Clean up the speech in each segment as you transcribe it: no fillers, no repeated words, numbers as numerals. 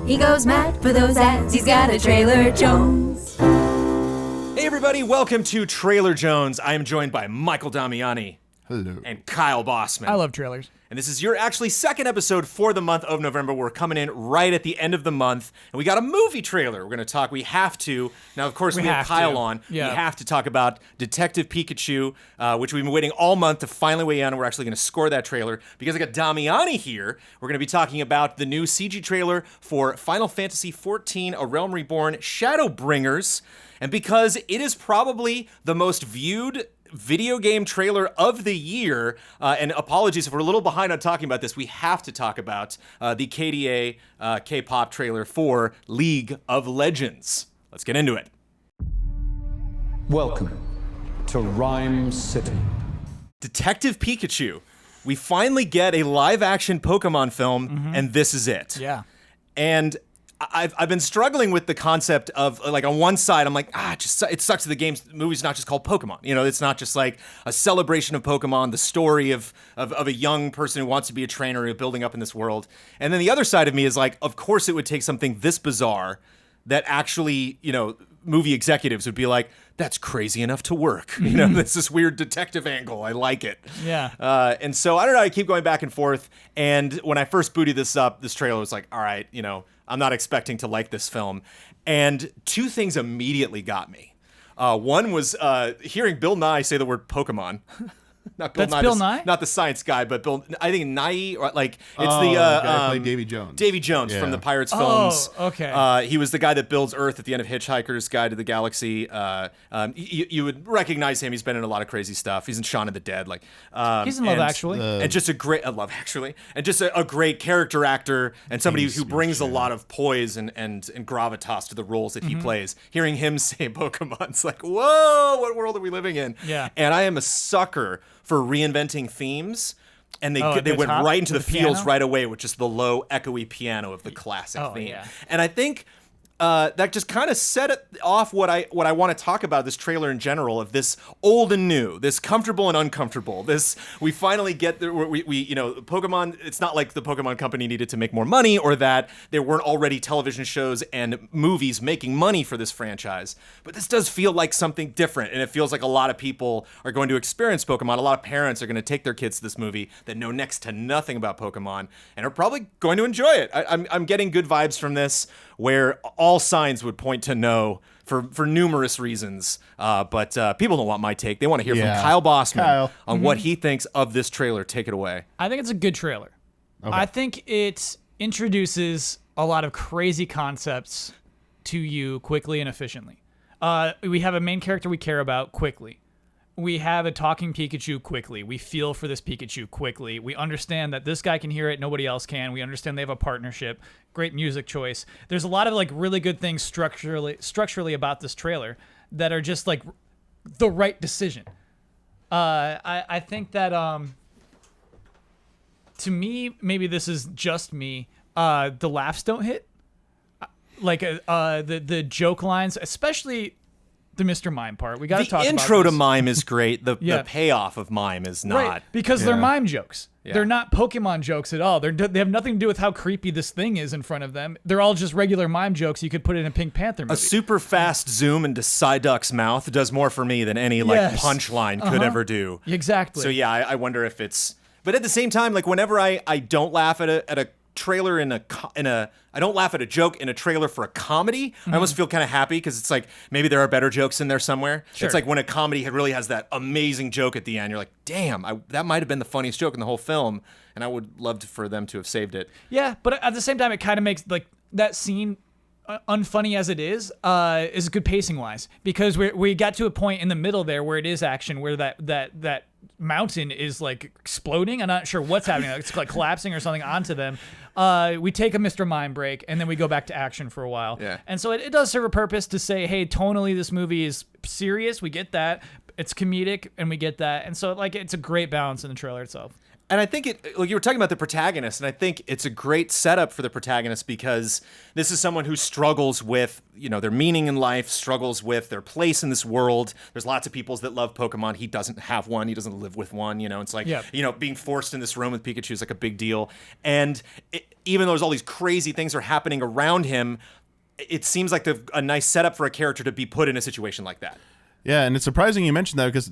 He goes mad for those ads, he's got a Trailer Jones. Hey everybody, welcome to Trailer Jones. I am joined by Michael Damiani. Hello. And Kyle Bossman. I love trailers. And this is your actually second episode for the month of November. We're coming in right at the end of the month, and we got a movie trailer. We're going to talk. We have to. Now, of course, we have Kyle on. Yeah. We have to talk about Detective Pikachu, which we've been waiting all month to finally weigh in, and we're actually going to score that trailer. Because I got Damiani here, we're going to be talking about the new CG trailer for Final Fantasy XIV, A Realm Reborn, Shadowbringers. And because it is probably the most viewed video game trailer of the year, and apologies if we're a little behind on talking about this, we have to talk about the KDA K-pop trailer for League of Legends. Let's get into it. Welcome to Rhyme City. Detective Pikachu. We finally get a live-action Pokemon film, and this is it. Yeah. And I've been struggling with the concept of, like, on one side, I'm like, it sucks that the movie's not just called Pokemon. You know, it's not just like a celebration of Pokemon, the story of a young person who wants to be a trainer and building up in this world. And then the other side of me is like, of course it would take something this bizarre that actually, you know, movie executives would be like, that's crazy enough to work. You know, it's this weird detective angle. I like it. Yeah. And so, I don't know, I keep going back and forth. And when I first booted this up, this trailer was like, all right, you know, I'm not expecting to like this film. And two things immediately got me. One was hearing Bill Nye say the word Pokemon. Not Bill That's Nye, Bill Nye? Not the science guy, but Bill. I think Nye, or like it's the guy who played Davy Jones. Davy Jones from Yeah. the Pirates films. Oh, okay. He was the guy that builds Earth at the end of Hitchhiker's Guide to the Galaxy. You would recognize him. He's been in a lot of crazy stuff. He's in Shaun of the Dead. Like He's in Love Actually. and just a great Love Actually, and just a great character actor and somebody who brings a lot of poise and gravitas to the roles that he plays. Hearing him say Pokemon, it's like, whoa, what world are we living in? Yeah. And I am a sucker for reinventing themes. And they at the went top right into the with the feels piano? right away with just the low, echoey piano of the classic theme. Yeah. And I think that just kind of set it off what I want to talk about this trailer in general, of this old and new, this comfortable and uncomfortable. This, we finally get there. We you know, Pokemon. It's not like the Pokemon company needed to make more money, or that there weren't already television shows and movies making money for this franchise. But this does feel like something different, and it feels like a lot of people are going to experience Pokemon. A lot of parents are going to take their kids to this movie that know next to nothing about Pokemon and are probably going to enjoy it. I'm getting good vibes from this, where all signs would point to no for numerous reasons. But people don't want my take. They want to hear from Kyle Bossman on what he thinks of this trailer. Take it away. I think it's a good trailer. Okay. I think it introduces a lot of crazy concepts to you quickly and efficiently. We have a main character we care about quickly. We have a talking Pikachu quickly. We feel for this Pikachu quickly. We understand that this guy can hear it, nobody else can. We understand they have a partnership. Great music choice. There's a lot of like really good things structurally about this trailer that are just like the right decision. I think that to me, maybe this is just me, the laughs don't hit. Like the joke lines, especially the Mr. Mime part. We got to talk about The intro to this. Mime is great. The Yeah. payoff of Mime is not. Right, because they're mime jokes. Yeah. They're not Pokemon jokes at all. They have nothing to do with how creepy this thing is in front of them. They're all just regular mime jokes you could put in a Pink Panther movie. A super fast zoom into Psyduck's mouth does more for me than any like Yes. punchline could ever do. Exactly. So yeah, I wonder if it's. But at the same time, like whenever I don't laugh at a trailer I don't laugh at a joke in a trailer for a comedy. I almost feel kind of happy because it's like maybe there are better jokes in there somewhere. Sure. It's like when a comedy really has that amazing joke at the end, you're like, damn, that might have been the funniest joke in the whole film, and I would love for them to have saved it. Yeah, but at the same time, it kind of makes like that scene, unfunny as it is good pacing wise, because we got to a point in the middle there where it is action, where that mountain is like exploding. I'm not sure what's happening. It's like collapsing or something onto them. We take a Mr. Mime break and then we go back to action for a while. Yeah. And so it does serve a purpose to say, hey, tonally this movie is serious. We get that. It's comedic and we get that. And so like it's a great balance in the trailer itself. And I think like you were talking about the protagonist, and I think it's a great setup for the protagonist because this is someone who struggles with, their meaning in life, struggles with their place in this world. There's lots of people that love Pokemon. He doesn't have one. He doesn't live with one. It's like, being forced in this room with Pikachu is like a big deal. And even though there's all these crazy things are happening around him, it seems like a nice setup for a character to be put in a situation like that. Yeah, and it's surprising you mentioned that because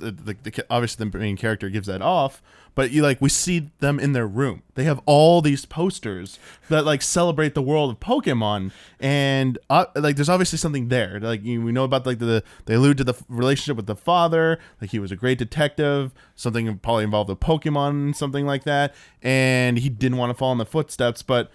obviously the main character gives that off, but we see them in their room. They have all these posters that celebrate the world of Pokemon, and there's obviously something there. We know about they allude to the relationship with the father, he was a great detective, something probably involved with Pokemon, something like that, and he didn't want to follow in the footsteps, but.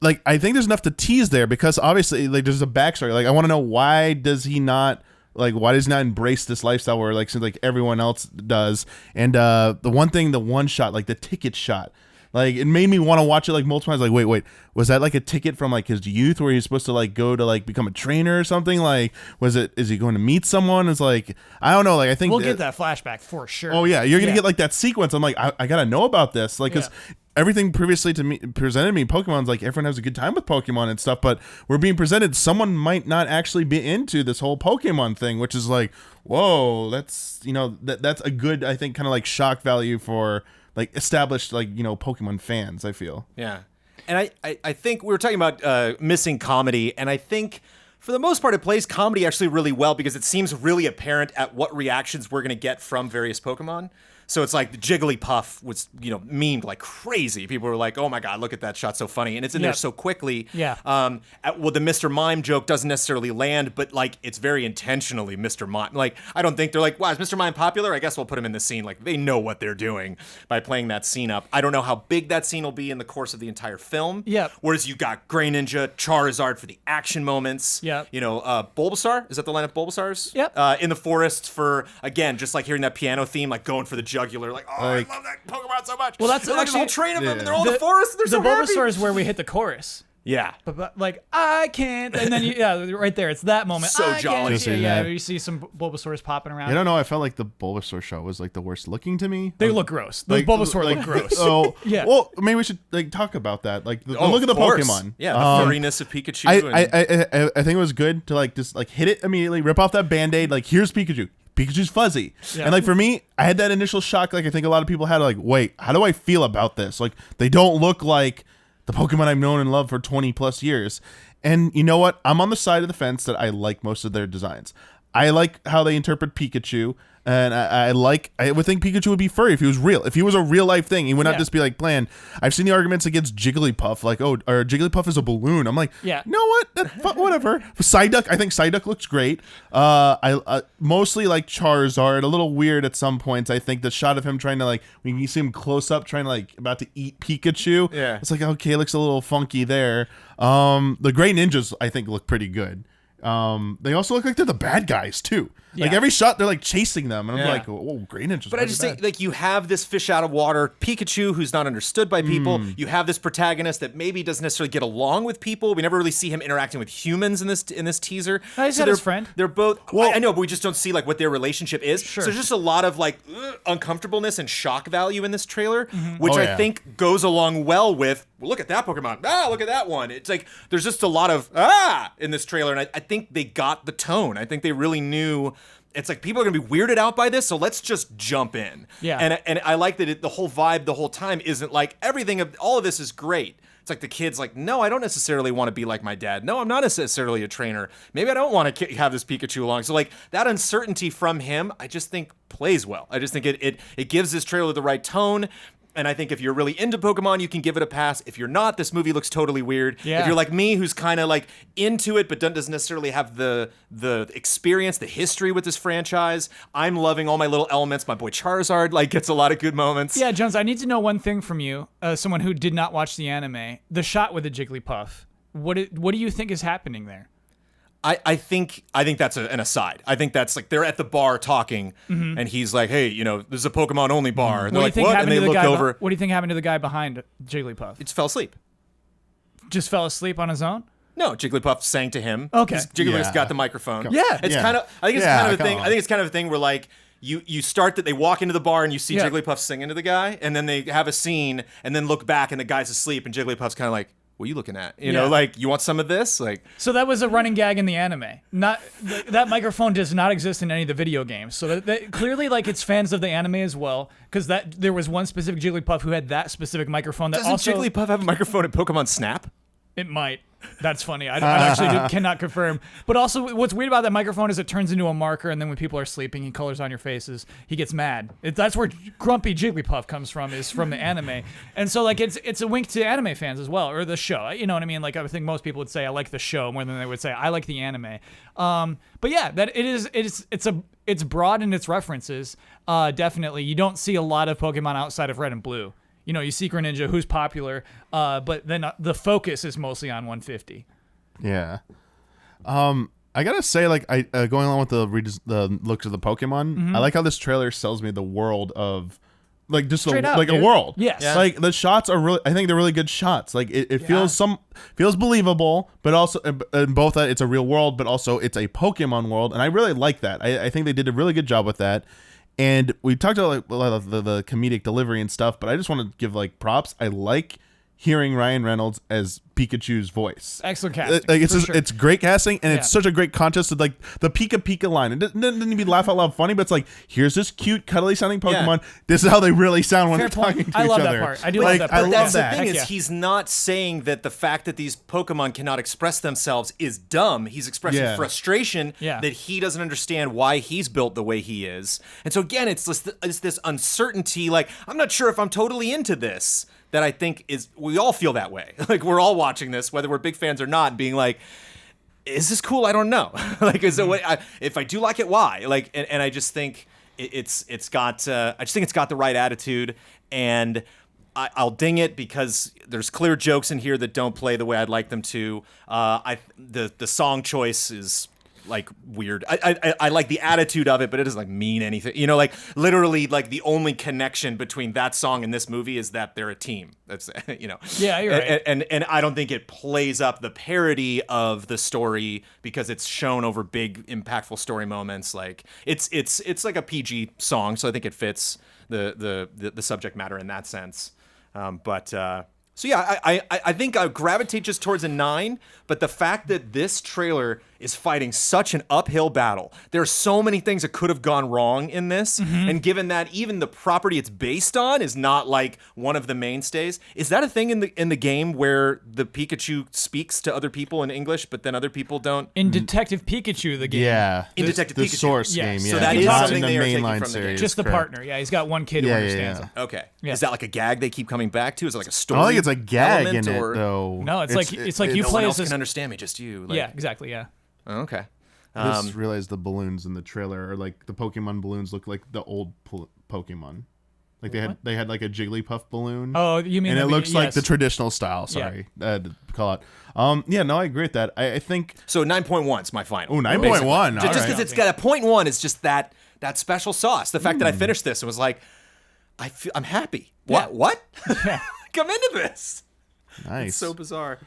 I think there's enough to tease there because obviously there's a backstory. I want to know why does he not embrace this lifestyle where since everyone else does? And the one shot, the ticket shot, it made me want to watch it multiple times. Wait, was that a ticket from his youth where he's supposed to go to become a trainer or something? Is he going to meet someone? It's I don't know. I think we'll get that flashback for sure. Oh yeah, you're gonna get that sequence. I'm I gotta know about this because. Everything previously presented me Pokemon's everyone has a good time with Pokemon and stuff, but we're being presented someone might not actually be into this whole Pokemon thing, which is whoa, that's that's a good, I think, kind of shock value for established Pokemon fans, I feel. Yeah. And I think we were talking about missing comedy, and I think for the most part it plays comedy actually really well because it seems really apparent at what reactions we're going to get from various Pokemon. So it's the Jigglypuff was, memed like crazy. People were like, oh my God, look at that shot, so funny. And it's in there so quickly. Yeah. The Mr. Mime joke doesn't necessarily land, but it's very intentionally Mr. Mime. I don't think they're wow, is Mr. Mime popular? I guess we'll put him in the scene. They know what they're doing by playing that scene up. I don't know how big that scene will be in the course of the entire film. Yep. Whereas you got Greninja, Charizard for the action moments. Yep. Bulbasaur, is that the line of Bulbasaurs? Yep. In the forest for, again, just hearing that piano theme, going for the jugular. I love that Pokemon so much. Well, that's actually a whole train of them, and they're all in the forest. They're so happy. The Bulbasaur is where we hit the chorus. Yeah. But I can't, and then right there, it's that moment. So jolly. Yeah, you see some Bulbasaurs popping around. I don't know. I felt the Bulbasaur shot was the worst looking to me. They look gross. The Bulbasaur look gross. Oh, yeah. Well, maybe we should talk about that. The look of the Pokemon. Yeah, the furriness of Pikachu. I think it was good to just hit it immediately, rip off that Band-Aid. Here's Pikachu. Pikachu's fuzzy. Yeah. And for me, I had that initial shock I think a lot of people had wait, how do I feel about this? They don't look like the Pokemon I've known and loved for 20 plus years. And you know what? I'm on the side of the fence that I like most of their designs. I like how they interpret Pikachu, and I would think Pikachu would be furry if he was real. If he was a real life thing, he would not just be planned. I've seen the arguments against Jigglypuff, or Jigglypuff is a balloon. I'm yeah. You know what? Whatever. Psyduck, I think Psyduck looks great. I mostly like Charizard. A little weird at some points. I think the shot of him trying to when you see him close up, trying to about to eat Pikachu. Yeah. It's okay, it looks a little funky there. The Great Ninjas, I think, look pretty good. They also look like they're the bad guys too. Yeah. Every shot they're chasing them, and I'm oh, Great Ninjas. But I just think you have this fish out of water Pikachu who's not understood by people. You have this protagonist that maybe doesn't necessarily get along with people. We never really see him interacting with humans in this teaser. He's got his friend. They're both. Well, I know, but we just don't see what their relationship is. Sure. So there's just a lot of uncomfortableness and shock value in this trailer, which I think goes along well with. Well, look at that Pokemon. Look at that one. It's there's just a lot of in this trailer, and I think they got the tone. I think they really knew. It's people are gonna be weirded out by this, so let's just jump in. Yeah. And I like that the whole vibe the whole time isn't all of this is great. It's the kid's no, I don't necessarily want to be like my dad. No, I'm not necessarily a trainer. Maybe I don't want to have this Pikachu along. So that uncertainty from him, I just think plays well. I just think it gives this trailer the right tone. And I think if you're really into Pokemon, you can give it a pass. If you're not, this movie looks totally weird. Yeah. If you're like me, who's kind of into it, but doesn't necessarily have the experience, the history with this franchise, I'm loving all my little elements. My boy Charizard gets a lot of good moments. Yeah, Jones, I need to know one thing from you, someone who did not watch the anime. The shot with the Jigglypuff. What do you think is happening there? I think that's an aside. I think that's they're at the bar talking, and he's hey, this is a Pokemon only bar. And they're what? And they look over. What do you think happened to the guy behind Jigglypuff? He just fell asleep. Just fell asleep on his own? No, Jigglypuff sang to him. Okay. Jigglypuff's got the microphone. Yeah. It's kind of. I think it's kind of a thing. I think it's kind of a thing where you start that they walk into the bar and you see Yeah. Jigglypuff singing to the guy, and then they have a scene and then look back and the guy's asleep and Jigglypuff's kind of like, what are you looking at? You know, Yeah. like, you want some of this? Like, So that was a running gag in the anime. That microphone does not exist in any of the video games. So that clearly, like, it's fans of the anime as well, because there was one specific Jigglypuff who had that specific microphone. That doesn't also Jigglypuff have a microphone at Pokemon Snap? it might. That's funny. I actually cannot confirm. But also, what's weird about that microphone is it turns into a marker, and then when people are sleeping, he colors on your faces. He gets mad. That's where Grumpy Jigglypuff comes from, is from the anime. And so, like, it's a wink to anime fans as well, or the show. You know what I mean? Like, I think most people would say I like the show more than they would say I like the anime. But yeah, that it's broad in its references. Definitely, you don't see a lot of Pokemon outside of Red and Blue. You know, you see Greninja, who's popular, but then the focus is mostly on 150. Yeah. I gotta say, like, going along with the looks of the Pokemon, I like how this trailer sells me the world of, like, just Straight up, a dude. world. Yes. Yeah. Like, the shots are really, I think they're really good shots. Like, it feels feels believable, but also in both that it's a real world, but also it's a Pokemon world, and I really like that. I think they did a really good job with that. And we talked about, like, a lot of the comedic delivery and stuff, but I just want to give, like, props. I like hearing Ryan Reynolds as Pikachu's voice. Excellent casting. Like, it's for just, sure. it's great casting, and Yeah. it's such a great contrast to, like, the Pika Pika line. It doesn't even laugh out loud funny, but it's like, here's this cute, cuddly sounding Pokemon. This is how they really sound when Fair they're point. talking to I each love other. that part. I do Like, love that I part. love That's that. the thing Heck is yeah. he's not saying that the fact that these Pokemon cannot express themselves is dumb. He's expressing Yeah. frustration Yeah. that he doesn't understand why he's built the way he is. And so again, it's this uncertainty. Like, I'm not sure if I'm totally into this. That I think is, we all feel that way. Like, we're all watching this, whether we're big fans or not, being like, is this cool? I don't know. Like, is it what, if I do like it, why? Like, and I just think it's got I just think it's got the right attitude, and I'll ding it because there's clear jokes in here that don't play the way I'd like them to. The song choice is, like, weird. I like the attitude of it, but it doesn't, like, mean anything. You know, like, literally, like, the only connection between that song and this movie is that they're a team. That's, you know. Yeah, you're right. And I don't think it plays up the parody of the story because it's shown over big, impactful story moments. Like, it's like a PG song, so I think it fits the subject matter in that sense. So yeah, I think I gravitate just towards a 9, but the fact that this trailer is fighting such an uphill battle, there are so many things that could have gone wrong in this, and given that even the property it's based on is not like one of the mainstays, is that a thing in the game where the Pikachu speaks to other people in English, but then other people don't? In Detective Pikachu, the game. Yeah. In Detective the Pikachu. source Yeah. game, So yeah. that is Not something in the they are taking mainline from the game. series. Just the correct. partner. Yeah, he's got one kid who Yeah, understands yeah. him. Okay. Yeah. Is that like a gag they keep coming back to? Is it like a I story? don't think it's a gag element, in it, or though. No, it's like you no play one as else this. can understand me, just you. Like, Yeah, exactly. Yeah. oh, okay. I just realized the balloons in the trailer are like the Pokemon balloons look like the old Pokemon. Like they had like a Jigglypuff balloon. Oh, you mean? and it looks like yes. the traditional style. Sorry, to call it. Yeah, no, I agree with that. I think. So 9.1 is my final. Oh, 9.1. Just because it's got a 0.1 is just that special sauce. The fact that I finished this and was like, I'm happy. Yeah. What? Come into this. Nice. It's so bizarre.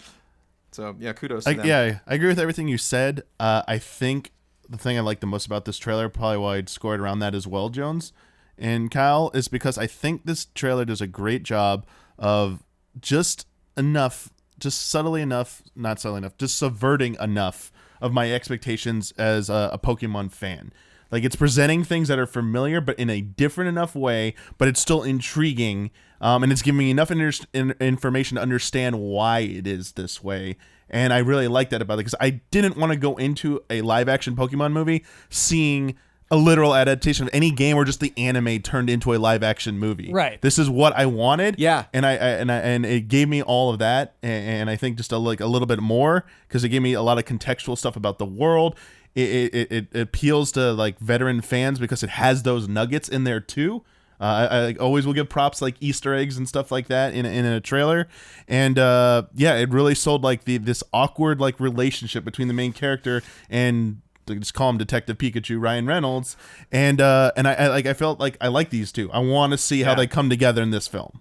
So yeah, kudos to them. Yeah, I agree with everything you said. I think the thing I like the most about this trailer, probably why I'd scored around that as well, Jones and Kyle, is because I think this trailer does a great job of just subtly enough, not subtly enough, just subverting enough of my expectations as a Pokemon fan. Like, it's presenting things that are familiar, but in a different enough way, but it's still intriguing, and it's giving me enough information to understand why it is this way. And I really like that about it, because I didn't want to go into a live-action Pokemon movie seeing a literal adaptation of any game or just the anime turned into a live-action movie. Right. This is what I wanted. Yeah. And it gave me all of that, and I think just a little bit more, because it gave me a lot of contextual stuff about the world. It appeals to like veteran fans because it has those nuggets in there too. I always will give props like Easter eggs and stuff like that in a trailer, and yeah, it really sold like this awkward like relationship between the main character and just call him Detective Pikachu, Ryan Reynolds, and I felt like I like these two. I want to see how they come together in this film.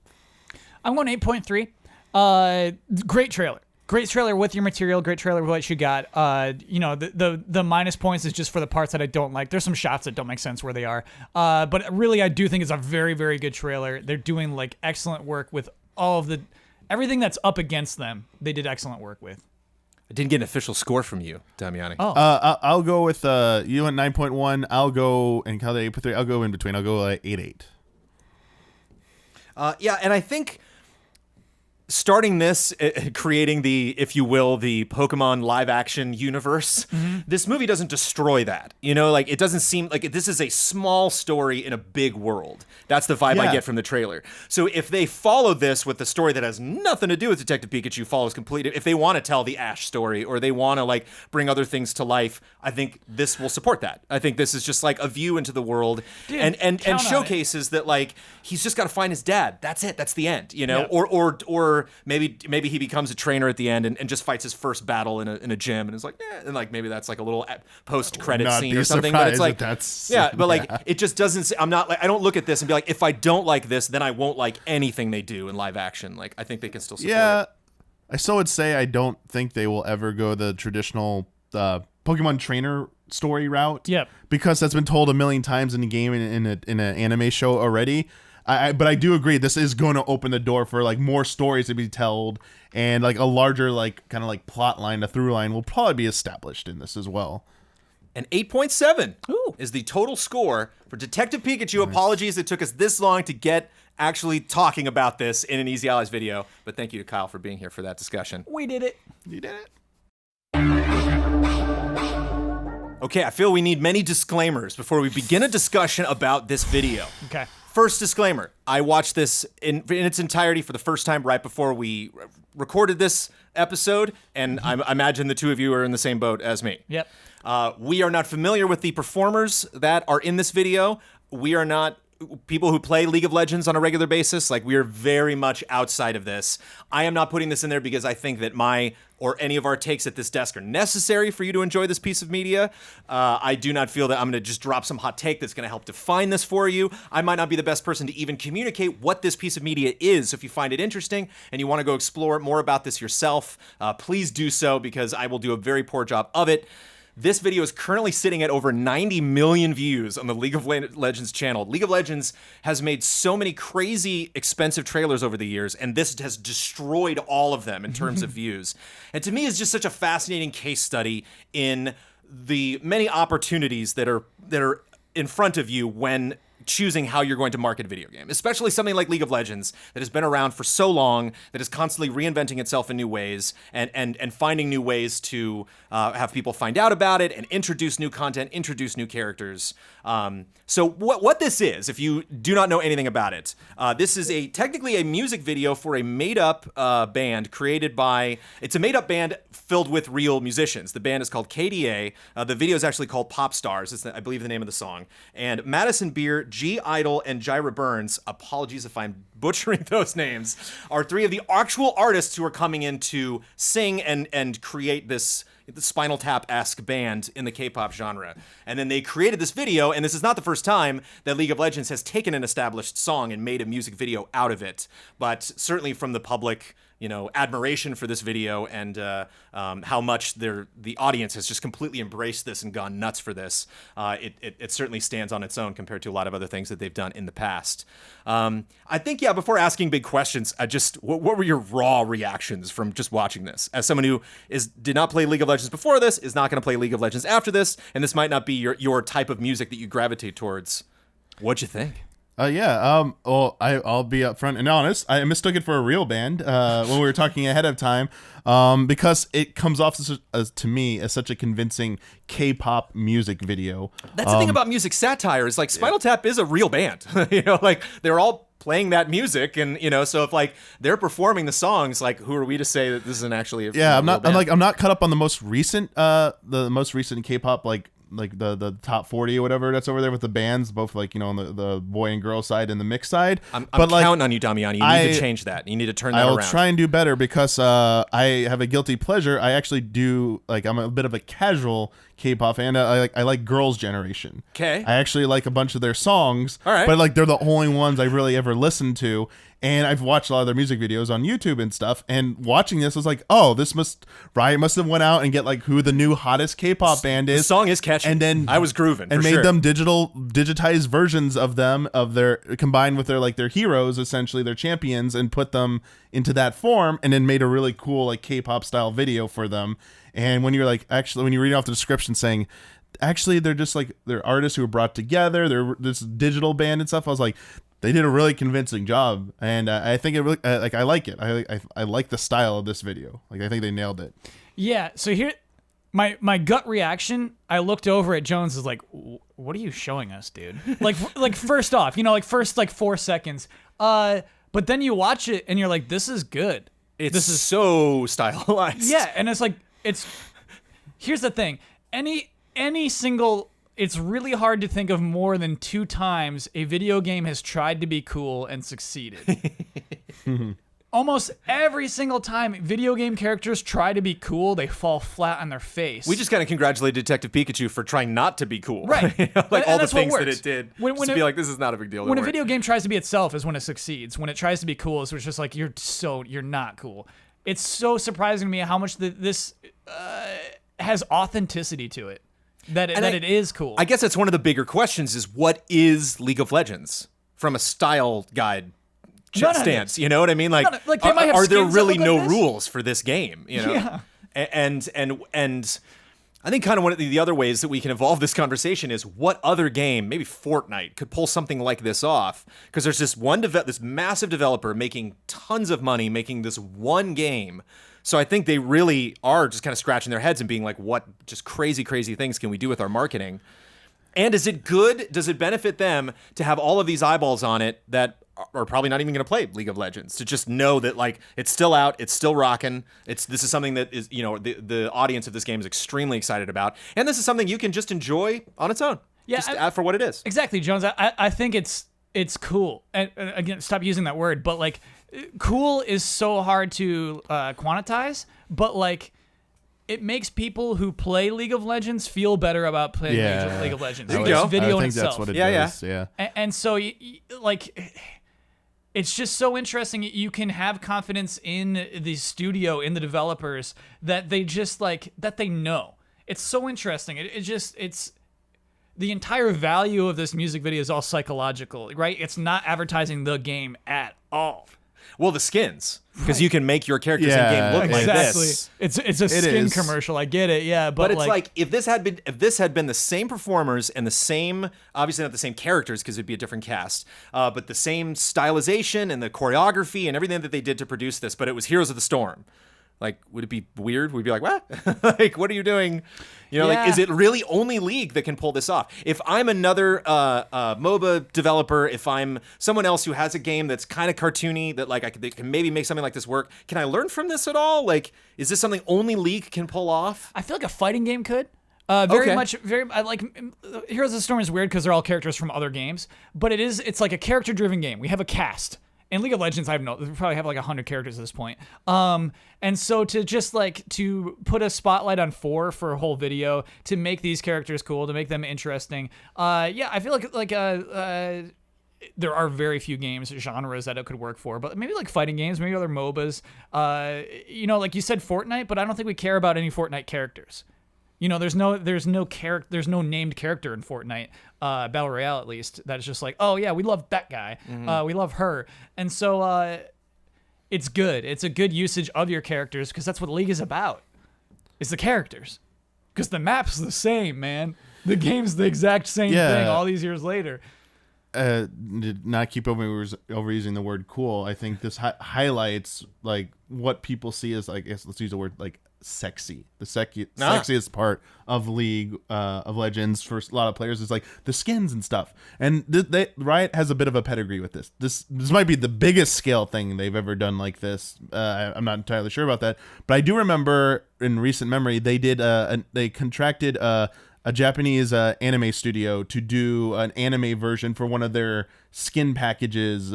I'm going 8.3. Great trailer. Great trailer with your material. Great trailer with what you got. The minus points is just for the parts that I don't like. There's some shots that don't make sense where they are. But really, I do think it's a very, very good trailer. They're doing like excellent work with all of everything that's up against them. They did excellent work with. I didn't get an official score from you, Damiani. Oh. I'll go with you went 9.1. I'll go and Kyle 8.3. I'll go in between. I'll go 8.8. Yeah, and I think starting this, creating the, if you will, the Pokemon live action universe, this movie doesn't destroy that. You know, like it doesn't seem like this is a small story in a big world. That's the vibe I get from the trailer. So if they follow this with the story that has nothing to do with Detective Pikachu, follows completely, if they want to tell the Ash story or they want to like bring other things to life, I think this will support that. I think this is just like a view into the world. Dude, and showcases that like he's just got to find his dad. That's it. That's the end. You know, or maybe he becomes a trainer at the end and just fights his first battle in a gym and is like, and like maybe that's like a little post credit scene or something. But it's like it just doesn't. I don't look at this and be like, if I don't like this, then I won't like anything they do in live action. Like I think they can still support it. I still would say I don't think they will ever go the traditional Pokemon trainer story route. Yep. Because that's been told a million times in the game and in an anime show already. But I do agree this is going to open the door for like more stories to be told and like a larger like kind of like plot line, a through line will probably be established in this as well. And 8.7 is the total score for Detective Pikachu. Nice. Apologies it took us this long to get actually talking about this in an Easy Allies video, but thank you to Kyle for being here for that discussion. We did it. You did it. Okay, I feel we need many disclaimers before we begin a discussion about this video. Okay. First disclaimer, I watched this in its entirety for the first time right before we recorded this episode, and I imagine the two of you are in the same boat as me. Yep. We are not familiar with the performers that are in this video. We are not people who play League of Legends on a regular basis. Like, we are very much outside of this. I am not putting this in there because I think that my or any of our takes at this desk are necessary for you to enjoy this piece of media. I do not feel that I'm going to just drop some hot take that's going to help define this for you. I might not be the best person to even communicate what this piece of media is. So if you find it interesting and you want to go explore more about this yourself, please do so because I will do a very poor job of it. This video is currently sitting at over 90 million views on the League of Legends channel. League of Legends has made so many crazy, expensive trailers over the years, and this has destroyed all of them in terms of views. And to me, it's just such a fascinating case study in the many opportunities that are in front of you when choosing how you're going to market a video game, especially something like League of Legends that has been around for so long, that is constantly reinventing itself in new ways and finding new ways to have people find out about it and introduce new content, introduce new characters. So what this is, if you do not know anything about it, this is technically a music video for a made-up band created by, it's a made-up band filled with real musicians. The band is called KDA. The video is actually called Pop Stars. It's, I believe, the name of the song. And Madison Beer, G Idol, and Jira Burns, apologies if I'm butchering those names, are three of the actual artists who are coming in to sing and create this Spinal Tap-esque band in the K-pop genre. And then they created this video, and this is not the first time that League of Legends has taken an established song and made a music video out of it. But certainly from the public, admiration for this video and how much the audience has just completely embraced this and gone nuts for this, it certainly stands on its own compared to a lot of other things that they've done in the past. I think, before asking big questions, what were your raw reactions from just watching this? As someone who did not play League of Legends before this, is not going to play League of Legends after this, and this might not be your type of music that you gravitate towards. What'd you think? Well, I'll be upfront and honest. I mistook it for a real band when we were talking ahead of time, because it comes off to me as such a convincing K-pop music video. That's the thing about music satire is like Spinal Tap is a real band. Like they're all playing that music, and so if like they're performing the songs, like who are we to say that this isn't actually I'm not caught up on the most recent K-pop like the top 40 or whatever that's over there with the bands, both like on the boy and girl side and the mix side. I'm counting on you, Damiani. You need to change that. You need to turn that around. I'll try and do better because I have a guilty pleasure. I actually do I'm a bit of a casual K-pop fan. I like Girls' Generation. Okay. I actually like a bunch of their songs. All right. But they're the only ones I really ever listened to. And I've watched a lot of their music videos on YouTube and stuff. And watching this, I was like, oh, Riot must have went out and get like who the new hottest K-pop band is. The song is catchy. And then I was grooving and for made sure. them digitized versions of them, of their, combined with their heroes, essentially their champions, and put them into that form, and then made a really cool like K-pop style video for them. And when you're like, actually, when you read off the description saying, actually they're just like, they're artists who are brought together, they're this digital band and stuff, I was like, they did a really convincing job, and I think it really like, I like it. I like the style of this video. Like, I think they nailed it. Yeah. So here, my gut reaction. I looked over at Jones, is like, "What are you showing us, dude?" Like first off, first 4 seconds. But then you watch it and you're like, "This is good. This is so stylized." Yeah, and it's like Here's the thing. Any single. It's really hard to think of more than 2 times a video game has tried to be cool and succeeded. Almost every single time video game characters try to be cool, they fall flat on their face. We just got to congratulate Detective Pikachu for trying not to be cool. Right. Like And all the that's what things that works. it did. When Just to be like, this is not a big deal. When a video game tries to be itself is when it succeeds. When it tries to be cool is just like, you're not cool. It's so surprising to me how much this has authenticity to it. That it is cool. I guess that's one of the bigger questions is what is League of Legends from a style guide None of stance? it. You know what I mean? Like, Like, they might have are there skins that really look like no this? rules for this game? You know? Yeah. And I think kind of one of the other ways that we can evolve this conversation is what other game, maybe Fortnite, could pull something like this off? Because there's this this massive developer making tons of money making this one game. So I think they really are just kind of scratching their heads and being like, what just crazy things can we do with our marketing? And is it good? Does it benefit them to have all of these eyeballs on it that are probably not even going to play League of Legends, to just know that like it's still out, it's still rocking. This is something that is, the audience of this game is extremely excited about. And this is something you can just enjoy on its own. Yeah, Just for what it is. Exactly, Jones. I think it's cool. And again, stop using that word, but like, cool is so hard to quantize, but like, it makes people who play League of Legends feel better about playing League of Legends. There you It's go. video I in think itself. that's what it Yeah, does. Yeah. And so, like, it's just so interesting. You can have confidence in the studio, in the developers, that they just that they know. It's so interesting. It's the entire value of this music video is all psychological, right? It's not advertising the game at all. Well, the skins, because you can make your characters in game look like Exactly. this. It's a skin is. commercial. I get it. Yeah, But it's like if this had been the same performers and the same, obviously not the same characters because it'd be a different cast, but the same stylization and the choreography and everything that they did to produce this, but it was Heroes of the Storm. Like, would it be weird? We'd be like, what? Like, what are you doing? Like, is it really only League that can pull this off? If I'm another MOBA developer, if I'm someone else who has a game that's kind of cartoony, that like they can maybe make something like this work, can I learn from this at all? Like, is this something only League can pull off? I feel like a fighting game could. I like Heroes of the Storm is weird because they're all characters from other games, but it's like a character-driven game. We have a cast. In League of Legends, we probably have like 100 characters at this point. And so to just to put a spotlight on 4 for a whole video, to make these characters cool, to make them interesting. I feel like there are very few genres that it could work for, but maybe like fighting games, maybe other MOBAs. Like you said, Fortnite, but I don't think we care about any Fortnite characters. There's no named character in Fortnite, Battle Royale at least, that is just like, oh yeah, we love that guy, we love her, and so it's good. It's a good usage of your characters because that's what League is about. It's the characters, because the map's the same, man. The game's the exact same thing all these years later. Not keep overusing the word cool. I think this highlights like what people see as like, let's use the word like sexy. The sexiest part of League of Legends for a lot of players is like the skins and stuff. And Riot has a bit of a pedigree with this. This might be the biggest scale thing they've ever done like this. I'm not entirely sure about that, but I do remember in recent memory they did they contracted a Japanese anime studio to do an anime version for one of their skin packages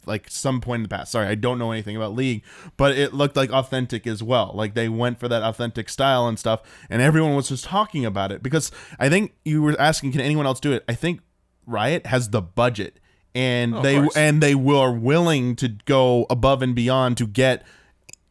like some point in the past. Sorry, I don't know anything about League, but it looked like authentic as well. Like they went for that authentic style and stuff, and everyone was just talking about it because I think you were asking, can anyone else do it? I think Riot has the budget and of course. they were willing to go above and beyond to get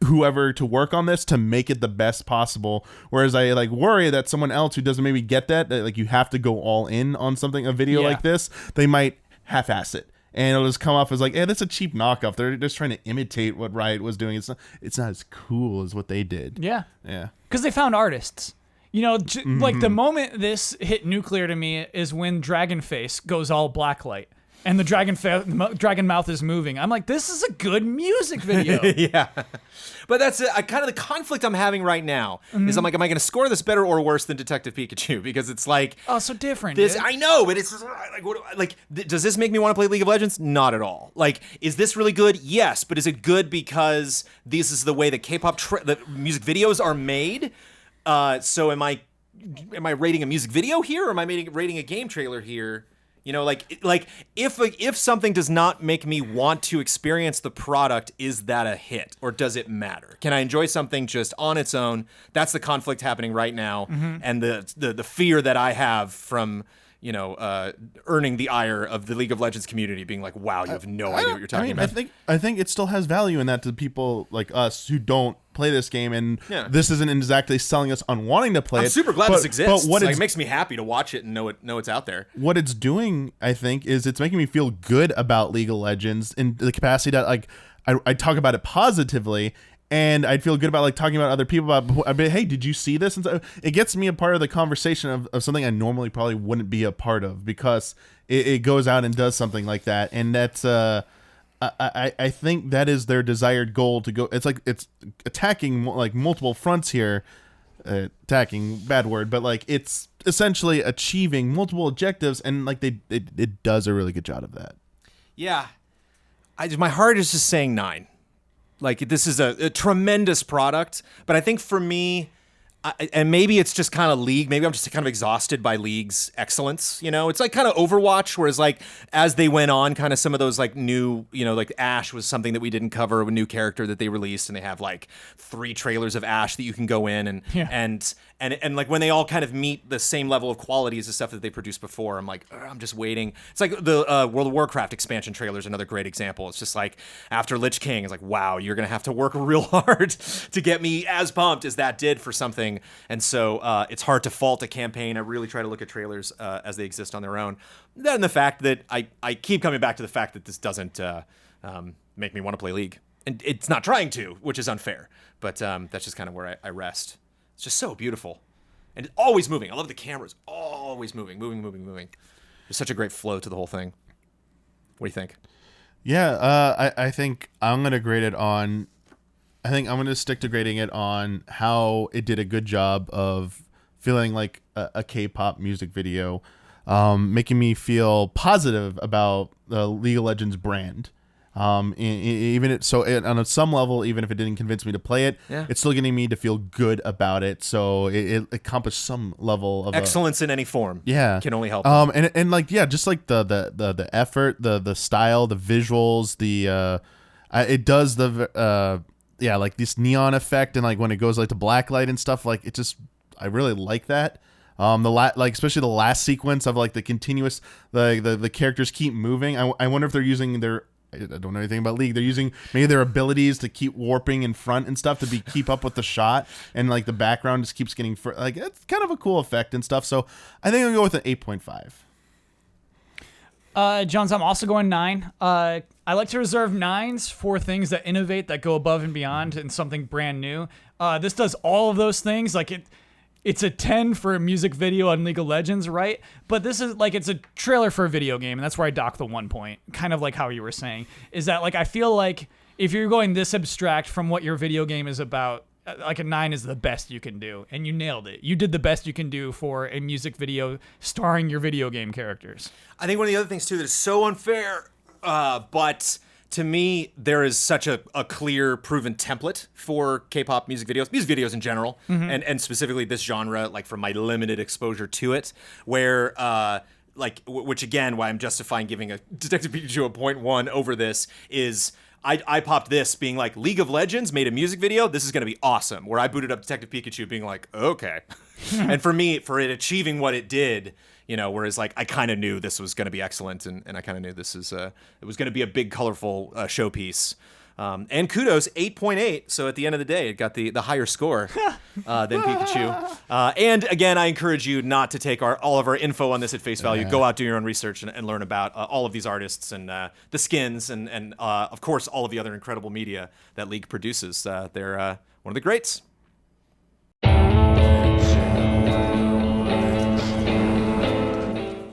whoever to work on this to make it the best possible. Whereas I like worry that someone else who doesn't maybe get that like you have to go all in on something, a video like this, they might half-ass it. And it'll just come off as like, that's a cheap knockoff. They're just trying to imitate what Riot was doing. It's not as cool as what they did. Yeah. Yeah. Because they found artists. You know, like the moment this hit nuclear to me is when Dragonface goes all blacklight and the dragon mouth is moving. I'm like, this is a good music video. Yeah. But that's kind of the conflict I'm having right now. Is I'm like, am I going to score this better or worse than Detective Pikachu? Because it's like, Oh, so different. this. dude. I know, but it's like, does this make me want to play League of Legends? Not at all. Like, is this really good? Yes, but is it good because this is the way that K-pop the music videos are made? So am I rating a music video here, or am I rating a game trailer here? You know, like if something does not make me want to experience the product, is that a hit, or does it matter? Can I enjoy something just on its own? That's the conflict happening right now, and the fear that I have from earning the ire of the League of Legends community, being like, wow, you have no idea what you're talking about. I think it still has value in that to people like us who don't play this game, and this isn't exactly selling us on wanting to play it. I'm super glad this exists. But what it makes me happy to watch it and know it's out there. What it's doing, I think, is it's making me feel good about League of Legends in the capacity that like I talk about it positively. And I'd feel good about like talking about other people about, I'd be, hey, did you see this? And so it gets me a part of the conversation of something I normally probably wouldn't be a part of, because it goes out and does something like that. And that's, I think that is their desired goal to go. It's like, it's attacking like multiple fronts here. Attacking, bad word, but like it's essentially achieving multiple objectives. And like it does a really good job of that. Yeah. My heart is just saying 9. Like, this is a tremendous product, but I think for me, and maybe it's just kind of League, maybe I'm just kind of exhausted by League's excellence, It's like kind of Overwatch, whereas like as they went on, kind of some of those like new, like Ash was something that we didn't cover, a new character that they released, and they have like 3 trailers of Ash that you can go in and like when they all kind of meet the same level of quality as the stuff that they produced before, I'm like, I'm just waiting. It's like the World of Warcraft expansion trailer is another great example. It's just like after Lich King, it's like, wow, you're going to have to work real hard to get me as pumped as that did for something. And so it's hard to fault a campaign. I really try to look at trailers as they exist on their own. Then the fact that I keep coming back to the fact that this doesn't make me want to play League. And it's not trying to, which is unfair. But that's just kind of where I rest. It's just so beautiful. And it's always moving. I love the cameras. Always moving. There's such a great flow to the whole thing. What do you think? Yeah, I think I'm going to grade it on... I think I'm going to stick to grading it on how it did a good job of feeling like a K-pop music video, making me feel positive about the League of Legends brand. On some level, even if it didn't convince me to play it, it's still getting me to feel good about it. So it accomplished some level of excellence in any form. Yeah, can only help. And like just like the effort, the style, the visuals, it does like this neon effect, and like when it goes like to blacklight and stuff, like it just, I really like that. Like especially the last sequence of like the continuous, the characters keep moving. I wonder if they're using I don't know anything about League. They're using maybe their abilities to keep warping in front and stuff to keep up with the shot, and like the background just keeps getting like it's kind of a cool effect and stuff. So I think I'll go with an 8.5. Jones, I'm also going 9. I like to reserve 9s for things that innovate, that go above and beyond, and something brand new. This does all of those things. Like it's a 10 for a music video on League of Legends, right? But this is like, it's a trailer for a video game, and that's where I dock the 1 point. Kind of like how you were saying, is that like I feel like if you're going this abstract from what your video game is about, like a 9 is the best you can do, and you nailed it. You did the best you can do for a music video starring your video game characters. I think one of the other things too that is so unfair, but to me, there is such a clear, proven template for K-pop music videos in general, and specifically this genre, like from my limited exposure to it, where which again, why I'm justifying giving a Detective Pikachu a 0.1 over this is I popped this being like, League of Legends made a music video, this is going to be awesome, where I booted up Detective Pikachu being like, okay. And for me, for it achieving what it did, whereas like I kind of knew this was going to be excellent, and I kind of knew this is it was going to be a big, colorful showpiece. And kudos, 8.8. So at the end of the day, it got the higher score than Pikachu. And again, I encourage you not to take all of our info on this at face value. Go out, do your own research, and learn about all of these artists and the skins, and of course, all of the other incredible media that League produces. They're one of the greats.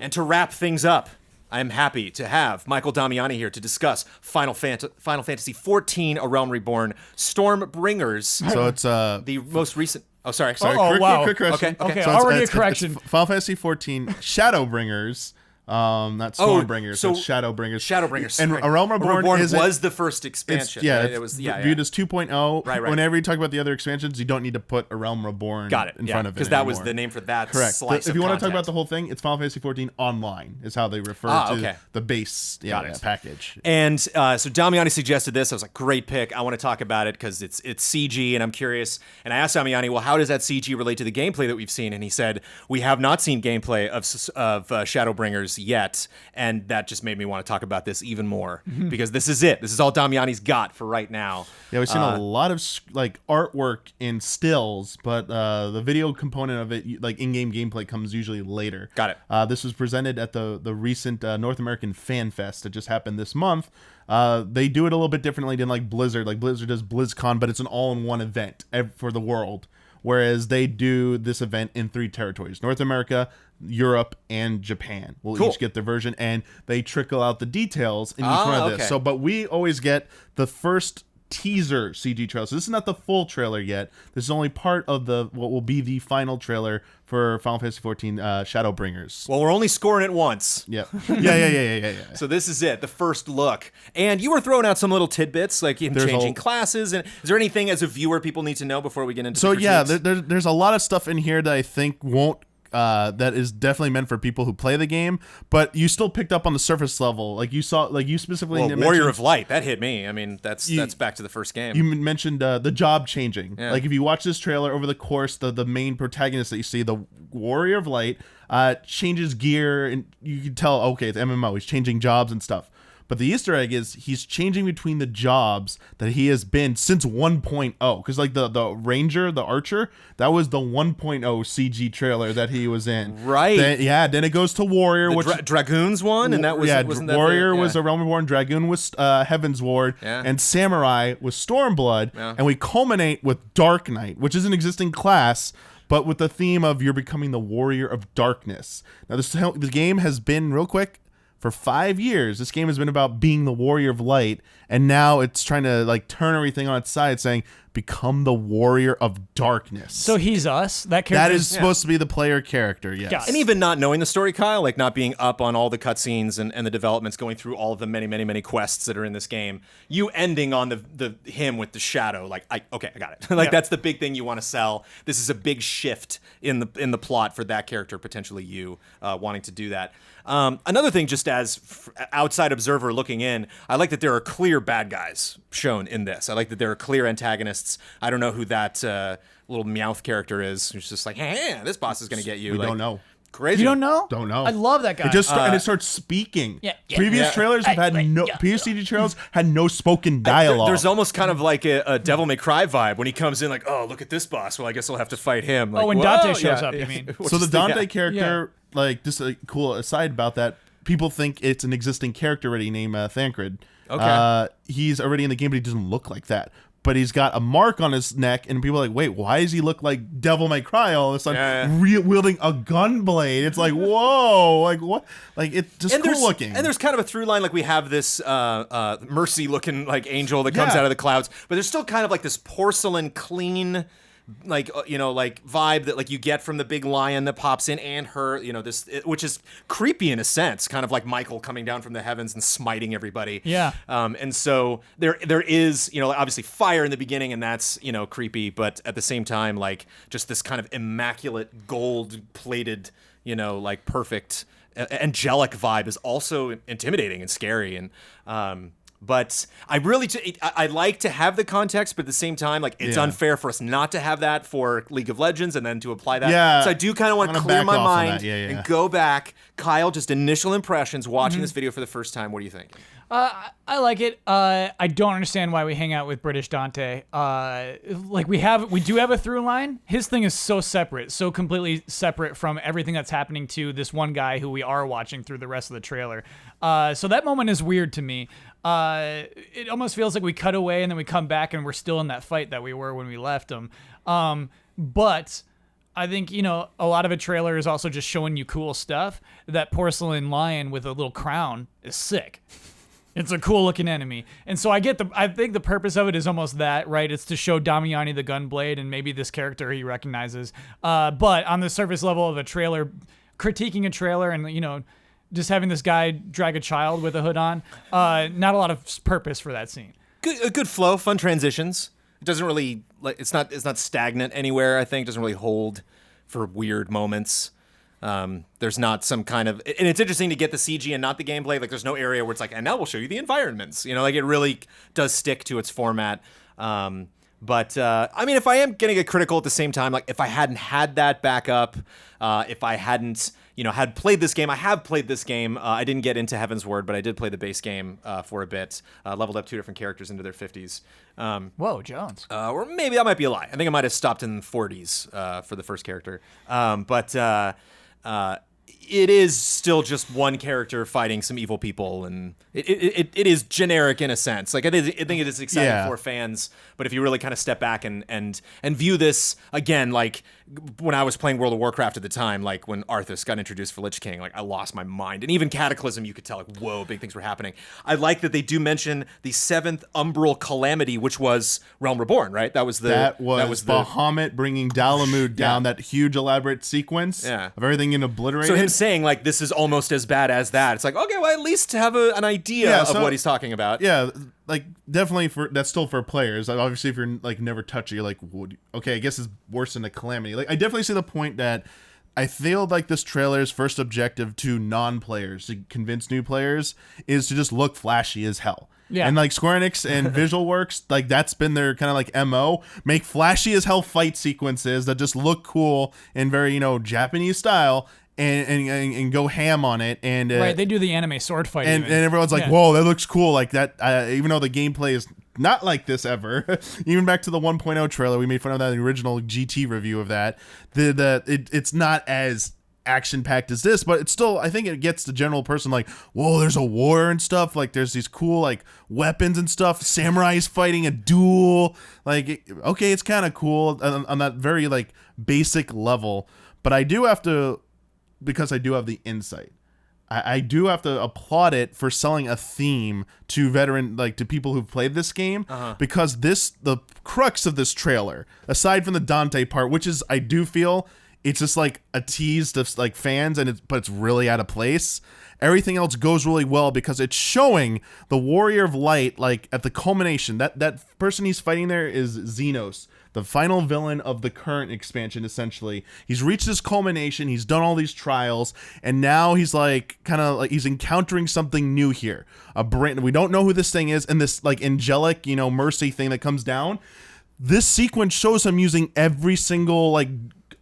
And to wrap things up, I am happy to have Michael Damiani here to discuss Final Fantasy XIV: A Realm Reborn, Stormbringers. So it's the most recent. Oh, sorry. Oh, wow. Quick correction. Okay, So already a correction. It's Final Fantasy XIV Shadowbringers. Not Stormbringers, so it's Shadowbringers. Shadowbringers. And right. A Realm Reborn was the first expansion. Yeah, right? it's It was viewed as 2.0. Right. Whenever you talk about the other expansions, you don't need to put A Realm Reborn in front of it because that was anymore. the name for that Correct. slice If you of want to talk content. about the whole thing, it's Final Fantasy XIV Online is how they refer to the base package. And so Damiani suggested this. I was like, great pick. I want to talk about it because it's CG, and I'm curious. And I asked Damiani, well, how does that CG relate to the gameplay that we've seen? And he said, we have not seen gameplay of Shadowbringers yet, and that just made me want to talk about this even more because this is it. This is all Damiani's got for right now. Yeah, we've seen a lot of like artwork in stills, but the video component of it, like in-game gameplay, comes usually later. Got it. This was presented at the recent North American Fan Fest that just happened this month. They do it a little bit differently than like Blizzard. Like Blizzard does BlizzCon, but it's an all-in-one event for the world. Whereas they do this event in 3 territories: North America, Europe, and Japan will each get their version, and they trickle out the details in each one of this. So, but we always get the first teaser CG trailer. So this is not the full trailer yet. This is only part of what will be the final trailer for Final Fantasy XIV Shadowbringers. Well, we're only scoring it once. Yeah. Yeah. So this is it, the first look. And you were throwing out some little tidbits, like him changing classes. And is there anything as a viewer people need to know before we get into the critiques? There's a lot of stuff in here that I think won't that is definitely meant for people who play the game, but you still picked up on the surface level. Like you saw, like you specifically mentioned Warrior of Light, that hit me. I mean, that's back to the first game. You mentioned the job changing. Yeah. Like if you watch this trailer over the course, the main protagonist that you see, the Warrior of Light, changes gear, and you can tell, okay, it's MMO. He's changing jobs and stuff. But the Easter egg is he's changing between the jobs that he has been since 1.0. Because like the Ranger, the Archer, that was the 1.0 CG trailer that he was in. Right. Then it goes to Warrior. The Dragoons one? And that was... wasn't Warrior that was a Realm Reborn, Dragoon was Heaven's Ward, and Samurai was Stormblood. Yeah. And we culminate with Dark Knight, which is an existing class, but with the theme of you're becoming the Warrior of Darkness. Now, the game has been, real quick, for 5 years, this game has been about being the Warrior of Light, and now it's trying to like turn everything on its side, saying, become the Warrior of Darkness. So he's us. That character that is supposed to be the player character, yes. And even not knowing the story, Kyle, like not being up on all the cutscenes and the developments, going through all of the many quests that are in this game, you ending on the him with the shadow, like, I got it. Like that's the big thing you want to sell. This is a big shift in the plot for that character, potentially you wanting to do that. Another thing, just as outside observer looking in, I like that there are clear bad guys shown in this. I like that there are clear antagonists. I don't know who that little Meowth character is. Who's just like, hey, this boss is going to get you. We don't know. Crazy. You don't know? Don't know. I love that guy. It just and it starts speaking. Previous trailers have had previous CG trailers had no spoken dialogue. There's almost kind of like a Devil May Cry vibe when he comes in, like, oh, look at this boss. Well, I guess I'll have to fight him. Like, when Dante shows up, you mean? So the Dante character, like, just a cool aside about that, people think it's an existing character already named Thancred. Okay. He's already in the game, but he doesn't look like that. But he's got a mark on his neck, and people are like, wait, why does he look like Devil May Cry all of a sudden, wielding a gun blade? It's like, whoa, like what? Like, it's just cool looking. And there's kind of a through line, like we have this Mercy-looking like angel that comes out of the clouds, but there's still kind of like this porcelain clean, like like vibe that like you get from the big lion that pops in, and her, which is creepy in a sense, kind of like Michael coming down from the heavens and smiting everybody. Yeah. And so there is obviously fire in the beginning, and that's creepy, but at the same time, like just this kind of immaculate gold plated, like perfect angelic vibe is also intimidating and scary. And But I really, I like to have the context, but at the same time, like it's unfair for us not to have that for League of Legends and then to apply that. Yeah, So I do kind of want to I'm gonna clear back my off on mind that. Yeah. and go back. Kyle, just initial impressions watching this video for the first time. What do you think? I like it. I don't understand why we hang out with British Dante. Like we do have a through line. His thing is so separate, so completely separate from everything that's happening to this one guy who we are watching through the rest of the trailer. So that moment is weird to me. It almost feels like we cut away and then we come back and we're still in that fight that we were when we left him. But I think, a lot of a trailer is also just showing you cool stuff. That porcelain lion with a little crown is sick. It's a cool looking enemy. And so I think the purpose of it is almost that, right? It's to show Damiani the Gunblade and maybe this character he recognizes. But on the surface level of a trailer, critiquing a trailer and, just having this guy drag a child with a hood on, not a lot of purpose for that scene. A good flow, fun transitions. It doesn't really, it's not stagnant anywhere, I think. It doesn't really hold for weird moments. There's not some kind of, and it's interesting to get the CG and not the gameplay. Like there's no area where it's like, and now we'll show you the environments. Like it really does stick to its format. But I mean, if I am getting a critical at the same time, like if I hadn't had that backup, if I hadn't, had played this game, I have played this game. I didn't get into Heaven's Word, but I did play the base game for a bit. Leveled up 2 different characters into their 50s. Whoa, Jones. Or maybe that might be a lie. I think I might have stopped in the 40s for the first character. But it is still just one character fighting some evil people, and it is generic in a sense. Like I think it is exciting for fans, but if you really kind of step back and view this again, like when I was playing World of Warcraft at the time, like when Arthas got introduced for Lich King, like I lost my mind. And even Cataclysm, you could tell like, whoa, big things were happening. I like that they do mention the 7th Umbral Calamity, which was Realm Reborn, right? That was Bahamut bringing Dalamud down that huge elaborate sequence of everything in obliterated. So him saying like this is almost as bad as that, it's like, okay, well at least have an idea of what he's talking about. Yeah, like definitely that's still for players. Like, obviously, if you're like never touch it, you're like, okay, I guess it's worse than a calamity. Like I definitely see the point that I feel like this trailer's first objective to non-players, to convince new players, is to just look flashy as hell. Yeah. And like Square Enix and Visual Works, like that's been their kind of like MO. Make flashy as hell fight sequences that just look cool in very, Japanese style. And go ham on it, and right, they do the anime sword fight, and everyone's like, "Whoa, that looks cool!" Like that, even though the gameplay is not like this ever. Even back to the 1.0 trailer, we made fun of that in the original GT review of that. It's not as action packed as this, but it's still, I think it gets the general person like, "Whoa, there's a war and stuff. Like there's these cool like weapons and stuff. Samurais fighting a duel. Like, okay, it's kind of cool on that very like basic level." But I do have to. Because I do have the insight. I do have to applaud it for selling a theme to to people who've played this game, because the crux of this trailer, aside from the Dante part, which is, I do feel it's just like a tease to like fans, but it's really out of place. Everything else goes really well because it's showing the Warrior of Light, like at the culmination. That person he's fighting there is Xenos, the final villain of the current expansion, essentially. He's reached his culmination, he's done all these trials, and now he's like kind of like he's encountering something new here. We don't know who this thing is, and this like angelic, mercy thing that comes down. This sequence shows him using every single like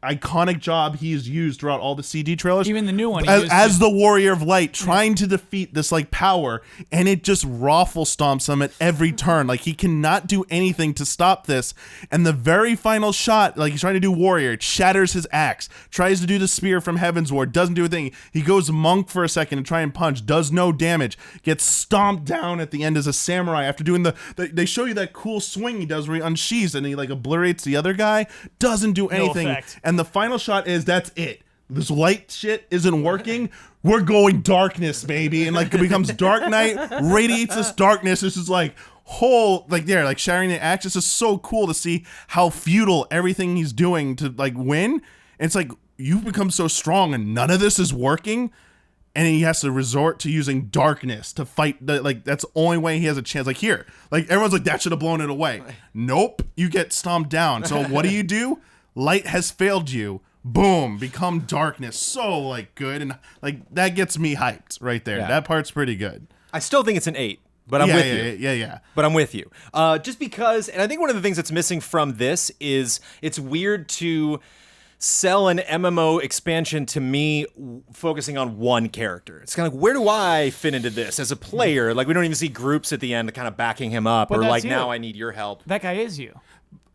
iconic job he's used throughout all the CD trailers, even the new one, as the Warrior of Light, trying to defeat this like power, and it just raffle stomps him at every turn. Like he cannot do anything to stop this. And the very final shot, like he's trying to do Warrior, it shatters his axe. Tries to do the spear from Heaven's Ward, doesn't do a thing. He goes monk for a second and try and punch, does no damage. Gets stomped down at the end as a samurai after doing they show you that cool swing he does where he unsheathes and he like obliterates the other guy. Doesn't do anything. No effect. And the final shot is that's it. This light shit isn't working. We're going darkness, baby. And like it becomes Dark Knight, radiates this darkness. This is like like shattering the axe. It's just so cool to see how futile everything he's doing to like win. And it's like you've become so strong and none of this is working. And he has to resort to using darkness to fight. That's the only way he has a chance. Like here, like everyone's like that should have blown it away. Nope, you get stomped down. So what do? Light has failed you. Boom, become darkness. So like good, and like that gets me hyped right there. Yeah. That part's pretty good. I still think it's an 8. But I'm with you. Yeah. But I'm with you. Just because, and I think one of the things that's missing from this is it's weird to sell an MMO expansion to me focusing on one character. It's kind of like, where do I fit into this as a player? Like, we don't even see groups at the end kind of backing him up, or like, now I need your help. That guy is you.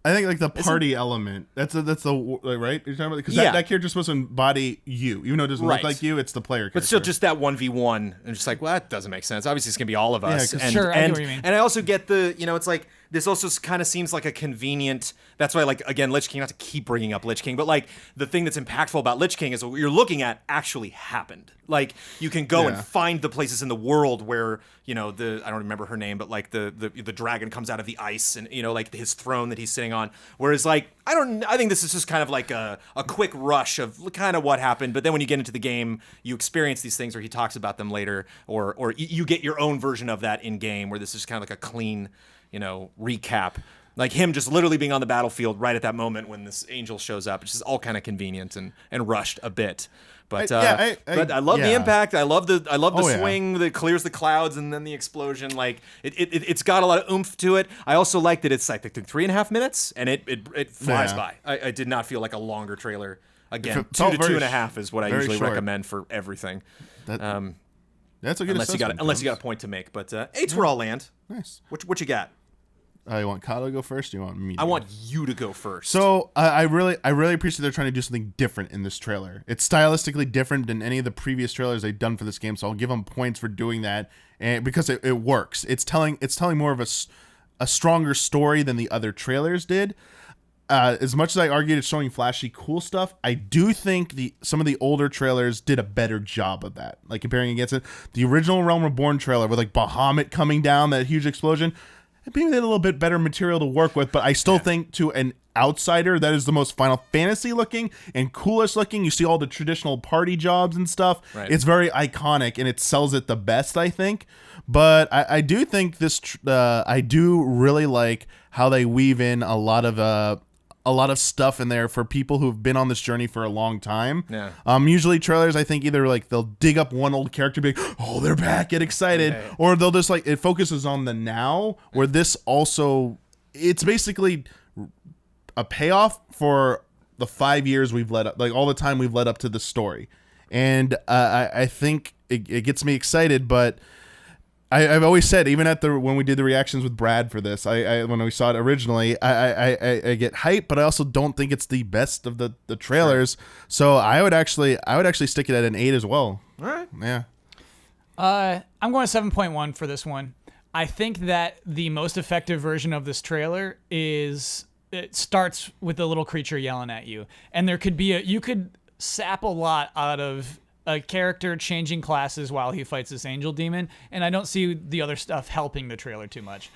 I think like the party element. That's the right. You're talking about because that character's supposed to embody you, even though it doesn't look like you. It's the player character. But still, just that 1v1, and just like, well, that doesn't make sense. Obviously, it's gonna be all of us. Yeah, and, sure, I and, know what you mean. and I also get the, it's like this also kind of seems like a convenient. That's why, like, again, Lich King. Not to keep bringing up Lich King, but like the thing that's impactful about Lich King is what you're looking at actually happened. Like, you can go and find the places in the world where I don't remember her name, but like the dragon comes out of the ice, and like his throne that he's sitting on. Whereas like I think this is just kind of like a quick rush of kind of what happened, but then when you get into the game, you experience these things, or he talks about them later, or you get your own version of that in game, where this is kind of like a clean, recap. Like him just literally being on the battlefield right at that moment when this angel shows up. It's just all kind of convenient and rushed a bit. But I love the impact. I love the swing that clears the clouds and then the explosion. Like it's got a lot of oomph to it. I also like that it's like 3.5 minutes and it flies by. I did not feel like a longer trailer. Again, 2 to 2.5 is what I usually recommend for everything. That's a good unless you got a point to make. But 8's where I'll land. Nice. What you got? You want Kyle to go first? Or you want me? I want you to go first. So I really appreciate they're trying to do something different in this trailer. It's stylistically different than any of the previous trailers they've done for this game. So I'll give them points for doing that, and because it works. It's telling more of a stronger story than the other trailers did. As much as I argued it's showing flashy, cool stuff, I do think some of the older trailers did a better job of that. Like comparing against it, the original Realm Reborn trailer with like Bahamut coming down, that huge explosion. Maybe they had a little bit better material to work with, but I still think to an outsider, that is the most Final Fantasy looking and coolest looking. You see all the traditional party jobs and stuff. Right. It's very iconic and it sells it the best, I think. But I do think this, I do really like how they weave in a lot of stuff in there for people who've been on this journey for a long time. Yeah. Usually trailers, I think either like they'll dig up one old character, be like, oh, they're back, get excited, or they'll just like it focuses on the now. Where this also, it's basically a payoff for the 5 years we've led up, like all the time we've led up to the story, and I think it gets me excited, but. I've always said, even when we did the reactions with Brad for this, when we saw it originally, I get hype, but I also don't think it's the best of the trailers. Sure. So I would actually stick it at an 8 as well. All right. Yeah. I'm going 7.1 for this one. I think that the most effective version of this trailer is it starts with a little creature yelling at you, and you could sap a lot out of a character changing classes while he fights this angel demon, and I don't see the other stuff helping the trailer too much.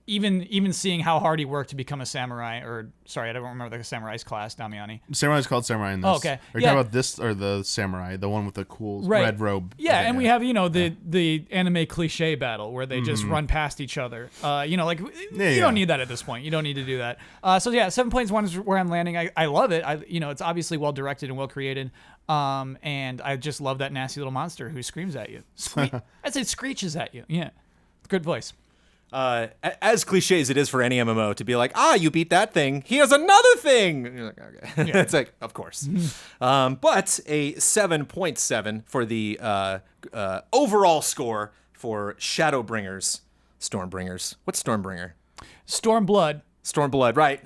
Even seeing how hard he worked to become a samurai, I don't remember the samurai's class, Damiani. Samurai's called samurai in this. Oh, okay. Are you talking about this or the samurai, the one with the cool red robe? Yeah, okay, and we have the anime cliche battle where they just run past each other. You don't need that at this point. You don't need to do that. 7.1 is where I'm landing. I love it. It's obviously well directed and well created. And I just love that nasty little monster who screams at you. I'd say screeches at you. Yeah, good voice. As cliche as it is for any MMO to be like, you beat that thing, here's another thing. And you're like, okay. Yeah. It's like, of course. But a 7.7 for the overall score for Shadowbringers. Stormbringers. What's Stormbringer? Stormblood. Stormblood, right.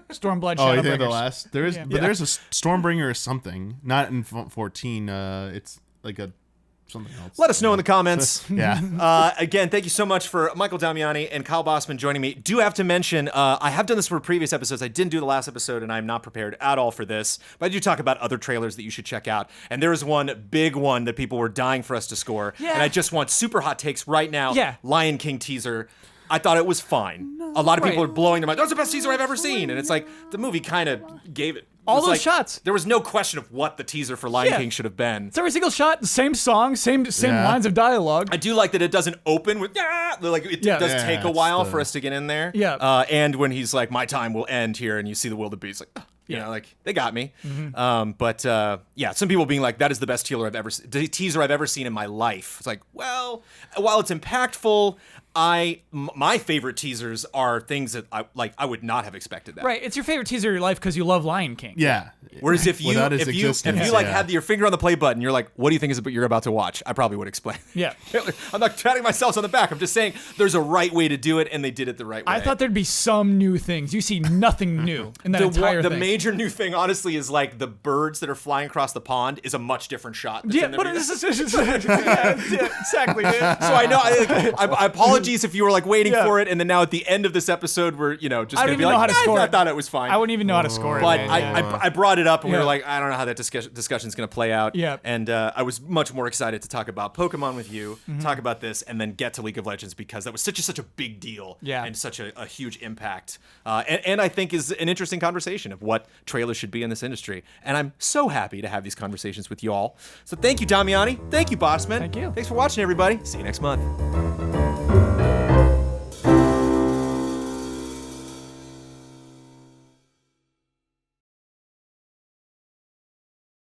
Stormblood Shadowbringers. Oh, you think the last? There's a Stormbringer or something. Not in 14. It's like something else. Let us know in the comments. Yeah. Again, thank you so much for Michael Damiani and Kyle Bossman joining me. Do have to mention, I have done this for previous episodes. I didn't do the last episode, and I'm not prepared at all for this. But I do talk about other trailers that you should check out. And there is one big one that people were dying for us to score. Yeah. And I just want super hot takes right now. Yeah. Lion King teaser. I thought it was fine. A lot of people are blowing their mind. That's the best teaser I've ever seen. And it's like, the movie kind of gave it. All those shots. There was no question of what the teaser for Lion King should have been. It's every single shot, the same song, same lines of dialogue. I do like that it doesn't open with, like it does take a while for us to get in there. Yeah. And when he's like, my time will end here, and you see the wildebeest, like, You know, like they got me. But yeah, some people being like, that is the best teaser I've ever seen in my life. It's like, well, while it's impactful, my favorite teasers are things that I would not have expected that. Right. It's your favorite teaser of your life because you love Lion King. Yeah. Whereas if you Without his if you existence, like yeah. had your finger on the play button, you're like, what do you think is what you're about to watch? I probably would explain. Yeah. I'm not patting myself on the back. I'm just saying there's a right way to do it, and they did it the right way. I thought there'd be some new things. You see nothing new in that the entire the thing. major new thing, honestly, is like the birds that are flying across the pond is a much different shot. That's Yeah, in the but movie. exactly, dude. So I know. I apologies if you were like waiting for it, and then now at the end of this episode, we're just I gonna don't be even like, know how to score I it. thought it was fine. I wouldn't even know how to score it. But man. I brought it up, and we Yeah. were like, I don't know how that discussion's going to play out. Yeah. And I was much more excited to talk about Pokemon with you, talk about this, and then get to League of Legends because that was such a big deal Yeah. and such a huge impact. And I think is an interesting conversation of what trailers should be in this industry. And I'm so happy to have these conversations with you all. So thank you, Damiani. Thank you, Bossman. Thank you. Thanks for watching, everybody. See you next month.